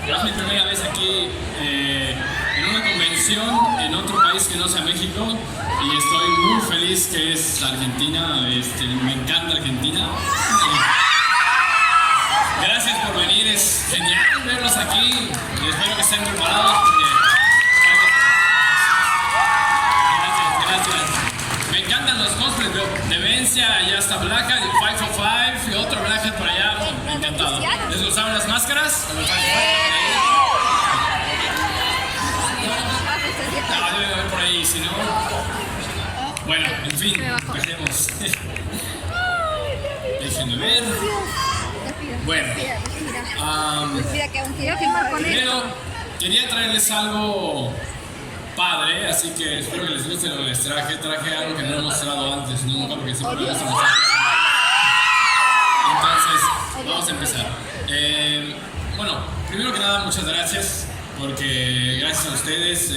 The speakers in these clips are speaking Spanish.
Es mi primera vez aquí en una convención en otro país que no sea México y estoy muy feliz que es Argentina. Me encanta Argentina. Gracias por venir, es genial verlos aquí y espero que estén preparados porque... Gracias. Me encantan los cosplays, Demencia, ya está Blackhead, 505 y otro Blackhead por allá, me ha encantado. ¿Les gustaron las máscaras? Debe haber por ahí, si no... Bueno, en fin, dejemos. Déjenme ver. Bueno, primero quería traerles algo padre, así que espero que les guste lo que les traje. Traje algo que no he mostrado antes, nunca, porque siempre me gusta mostrar. Entonces, vamos a empezar. Bueno, primero que nada, muchas gracias, porque gracias a ustedes,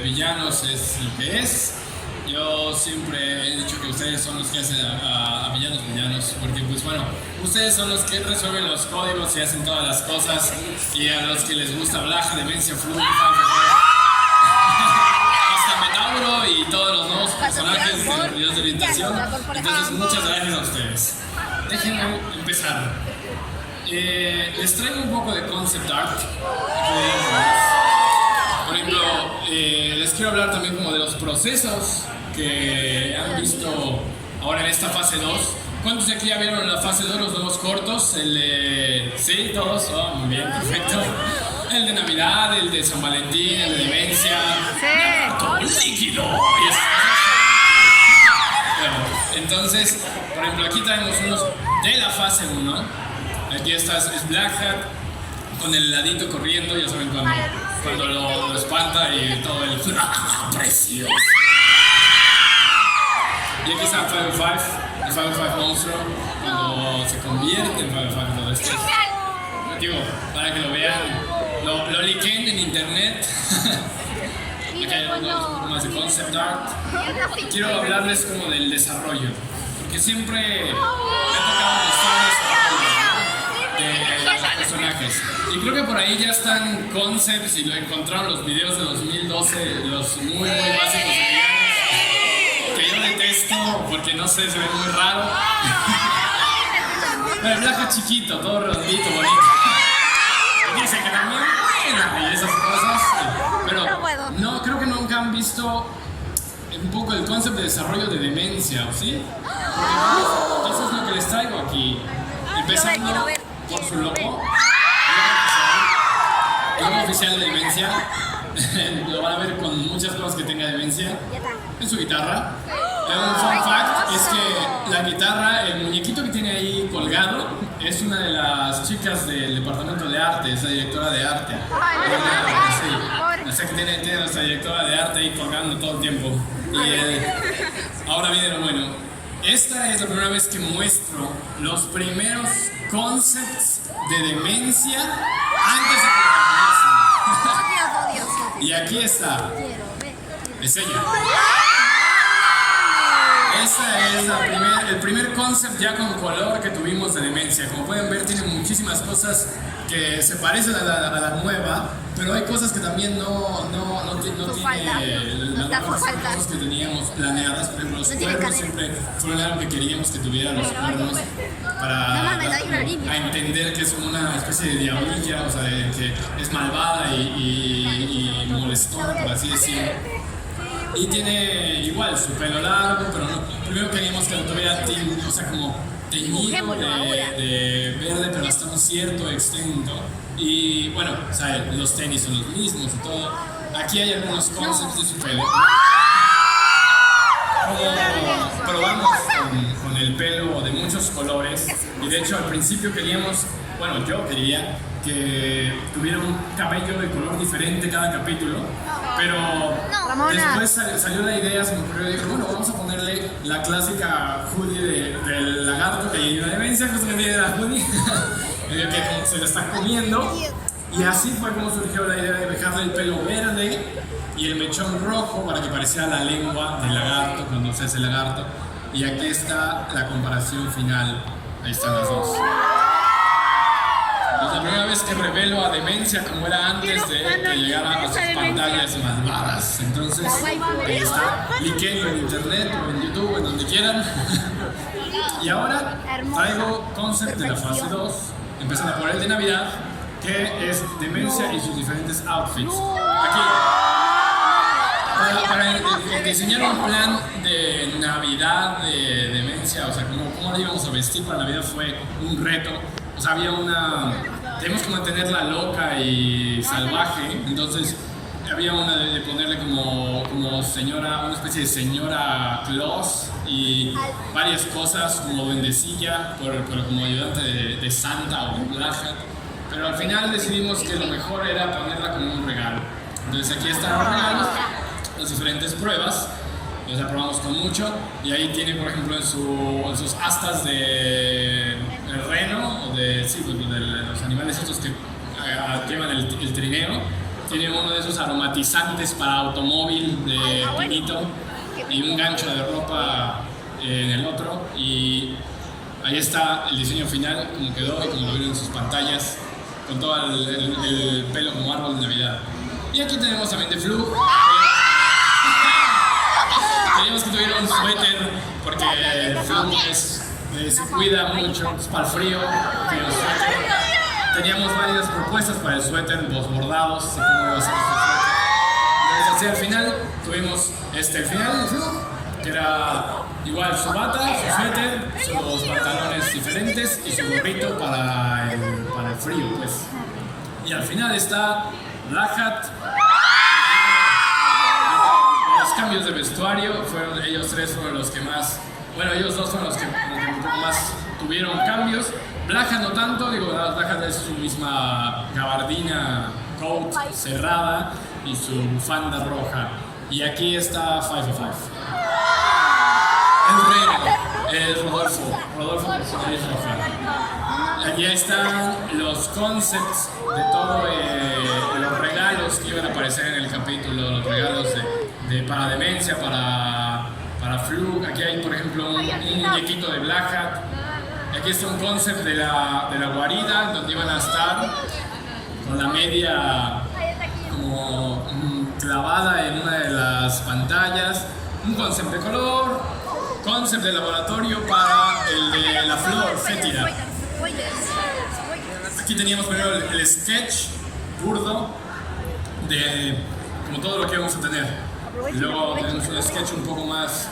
Villanos es lo que es. Yo siempre he dicho que ustedes son los que hacen a villanos, porque pues bueno, ustedes son los que resuelven los códigos y hacen todas las cosas, y a los que les gusta Blaja, Demencia, Flu, hasta Metauro y todos los nuevos personajes de los videos de orientación. Entonces muchas gracias a ustedes. Déjenme empezar. Les traigo un poco de concept art. Por ejemplo, les quiero hablar también como de los procesos que han visto ahora en esta fase 2. ¿Cuántos de aquí ya vieron la fase 2, los nuevos cortos? El de... Sí, todos. Oh, muy bien, perfecto. El de Navidad, el de San Valentín, el de Demencia. Sí. Todo líquido. Bueno, entonces, por ejemplo, aquí traemos unos de la fase 1. Aquí está, es Blackhead con el heladito corriendo, ya saben cuando lo espanta y todo el... ¡Precioso! Y aquí está 505, el 505 monstruo, cuando se convierte en 505 todo esto. Digo, para que lo vean, lo liquen en internet. Aquí hay algo más de concept art. Quiero hablarles como del desarrollo, porque siempre me ha tocado mostrar de los personajes. Y creo que por ahí ya están concepts y lo encontraron los videos de 2012, los muy básicos de villanos, que yo detesto porque no sé, se ve muy raro. Pero el Blackhead chiquito, todo redondito, bonito. Y dice que también y esas cosas. Pero no, creo que nunca han visto un poco el concepto de desarrollo de Demencia, ¿sí? Porque eso es lo que les traigo aquí. Empezando por su logo. El logo oficial de Demencia. Lo van a ver con muchas cosas que tenga Demencia. En su guitarra. Un fun fact es que la guitarra, el muñequito que tiene ahí colgado, es una de las chicas del departamento de arte, es la directora de arte. Sí. O sea que tiene nuestra directora de arte ahí colgando todo el tiempo. Y ahora viene lo bueno. Esta es la primera vez que muestro los primeros concepts de Demencia antes de que lo conozcan. Y aquí está. Es ella. Ese es el primer concept ya con color que tuvimos de Demencia. Como pueden ver, tiene muchísimas cosas que se parecen a la nueva, pero hay cosas que también no tiene las cosas que teníamos planeadas. Por ejemplo, los cuernos siempre fueron algo que queríamos que tuvieran los cuernos para a entender que es como una especie de diablilla, o sea, que es malvada y molestona, por así decirlo. Y tiene igual su pelo largo, pero no. Primero queríamos que lo tuviera o sea, como teñido de verde, pero hasta un cierto extento. Y bueno, o sea, los tenis son los mismos y todo. Aquí hay algunos concepts de su pelo. Como probamos con el pelo de muchos colores. Y de hecho, al principio queríamos, bueno, yo quería que tuviera un cabello de color diferente cada capítulo, pero después salió la idea, se me ocurrió y dije, bueno, vamos a ponerle la clásica hoodie del lagarto que hay una Demencia, justo que tiene la hoodie, que como se la está comiendo, y así fue como surgió la idea de dejarle el pelo verde y el mechón rojo para que pareciera la lengua del lagarto cuando se hace el lagarto. Y aquí está la comparación final, ahí están las dos. Es la primera vez que revelo a Demencia como era antes de que llegara a sus pantallas malvadas. Entonces, ahí está. Liquenlo en internet o en YouTube, en donde quieran. Y ahora traigo concept de la fase 2, empezando por el de Navidad, que es Demencia y sus diferentes outfits. Aquí, para diseñar un plan de Navidad de Demencia, o sea, cómo la íbamos a vestir para Navidad fue un reto. O sea, tenemos que mantenerla loca y salvaje, entonces había una de ponerle como señora, una especie de señora Claus y varias cosas como duendecilla, pero como ayudante de Santa o de Black Hat. Pero al final decidimos que lo mejor era ponerla como un regalo. Entonces aquí están los regalos, las diferentes pruebas, las aprobamos con mucho y ahí tiene por ejemplo en sus astas de reno o de los animales estos que llevan el trineo. Tiene uno de esos aromatizantes para automóvil de pinito y un gancho de ropa en el otro. Y ahí está el diseño final, como quedó y como lo vieron en sus pantallas, con todo el pelo como árbol de Navidad. Y aquí tenemos también de Flu. Teníamos que tuviera un suéter porque Flu se cuida mucho, es para el frío. Teníamos varias propuestas para el suéter, los bordados, cómo iba a ser este suéter. Entonces, así al final tuvimos el final del Flu, que era igual su bata, su suéter, sus pantalones diferentes y su gorrito para el frío, pues. Y al final está Black Hat. Los cambios de vestuario ellos tres fueron los que más, bueno, ellos dos fueron los que un poco más tuvieron cambios. Black Hat no tanto, Black Hat es su misma gabardina, coat cerrada y su bufanda roja. Y aquí está 505. Es Rodolfo es roja. Aquí están los concepts de todo los regalos que iban a aparecer en el capítulo, los regalos para Demencia, para Flu. Aquí hay por ejemplo un muñequito de Black Hat. Aquí está un concept de la guarida donde iban a estar con la media como clavada en una de las pantallas. Un concept de color, concept de laboratorio para el de la flor fétida. Aquí teníamos primero el sketch burdo de como todo lo que vamos a tener. Y luego tenemos un sketch un poco más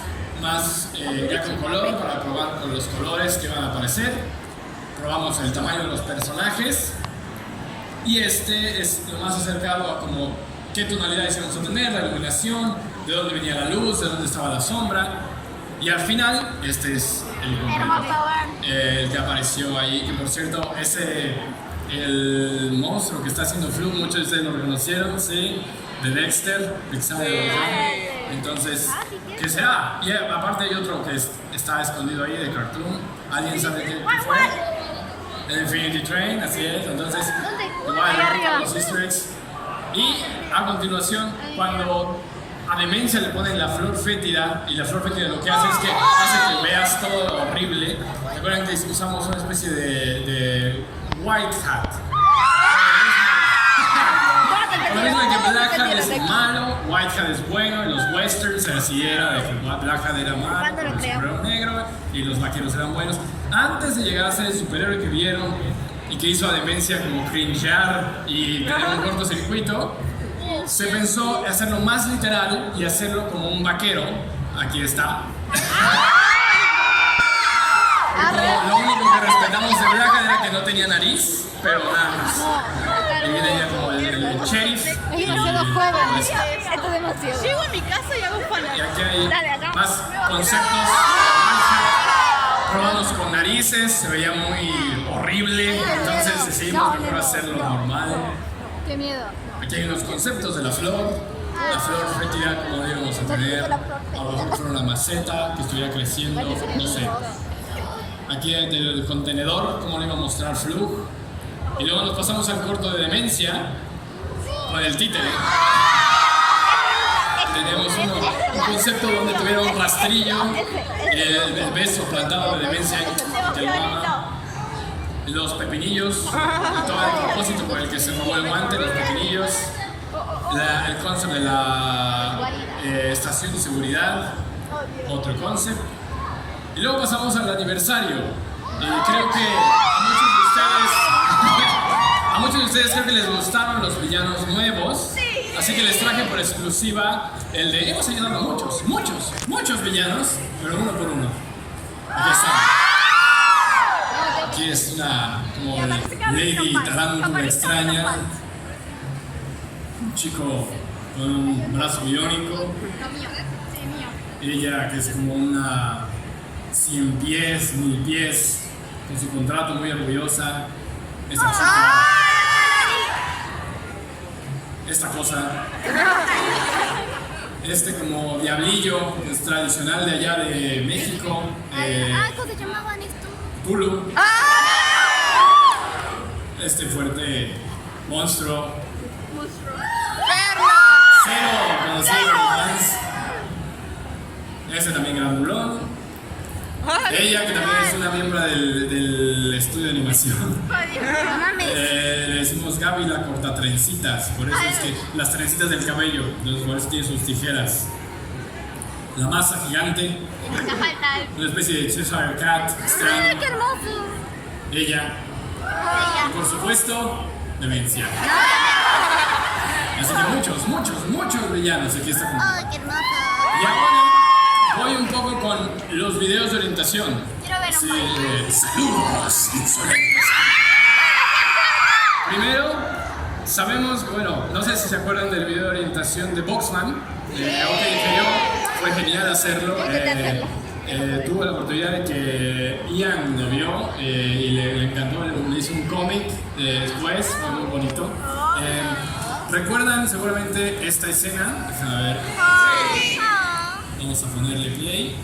ya con color para probar con los colores que van a aparecer. Probamos el tamaño de los personajes y este es lo más acercado a como qué tonalidades íbamos a tener, la iluminación, de dónde venía la luz, de dónde estaba la sombra. Y al final, este es el que apareció ahí, que por cierto, el monstruo que está haciendo Flu, muchos de ustedes lo reconocieron, sí, de Dexter, entonces, ¿qué será? Y aparte hay otro que está escondido ahí de Cartoon. ¿Alguien sabe qué fue? El Infinity Train, así es. Entonces, igual los easter eggs. Y a continuación, cuando a Demencia le ponen la flor fétida, y la flor fétida lo que hace es que hace que veas todo horrible. Recuerden que usamos una especie de white hat. Lo mismo que Black Hat es malo, White Hat es bueno, y los westerns así era, de que Black Hat era malo, el superhéroe negro y los vaqueros eran buenos. Antes de llegar a ser el superhéroe que vieron y que hizo a Demencia como cringear y tener un cortocircuito, se pensó hacerlo más literal y hacerlo como un vaquero. Aquí está. Lo único que respetamos de Black Hat era que no tenía nariz, pero nada más. Y viene ella como el sheriff. Es demasiado joven. Esto es demasiado. Llego a mi casa y hago falan. Y aquí hay más conceptos. Probamos con narices, se veía muy horrible, entonces decidimos mejor hacerlo normal. Qué miedo. Aquí hay unos conceptos de la flor fétida, como lo íbamos a tener, a lo mejor fuera una maceta que estuviera creciendo, no sé. Aquí del contenedor, cómo le iba a mostrar Flu. Y luego nos pasamos al corto de Demencia con el títere. Tenemos un concepto donde tuviera un rastrillo, el beso plantado de Demencia que lo ama. los pepinillos, todo el propósito por el que se robó el guante, los pepinillos, el concepto de la estación de seguridad, otro concepto. Y luego pasamos al aniversario. Creo que a muchos de ustedes creo que les gustaron los villanos nuevos. Así que les traje por exclusiva el de... Hemos ayudado a muchos villanos, pero uno por uno. Aquí está. Aquí es una como lady tarántula extraña. Un chico con un brazo biónico. Ella que es como una 100 pies, 1000 pies, con su contrato muy orgullosa. Esta chica. Esta cosa. Este como diablillo, es tradicional de allá de México. ¿Cómo se llamaban esto? Tulu. Este fuerte monstruo. Cero, conocido como fans. Este también grandulón. Ella, que también es una miembro del estudio de animación. Le decimos Gaby la cortatrencitas, por eso es que las trencitas del cabello, por eso tiene sus tijeras. La masa gigante, una especie de Cheshire Cat extraño. ¡Qué hermoso! Ella, y por supuesto, Demencia. Así que muchos villanos aquí está conmigo. ¡Ay, qué hermoso! Y ahora voy un poco con los videos de orientación. Quiero ver un Sí, baile. saludos insolentes. Primero, sabemos, bueno, no sé si se acuerdan del video de orientación de Boxman. Algo que dije yo, fue genial hacerlo. Tuve la oportunidad de que Ian lo vio y le encantó, le hizo un cómic después, fue muy bonito. ¿Recuerdan seguramente esta escena? Déjame ver. Vamos a ponerle play.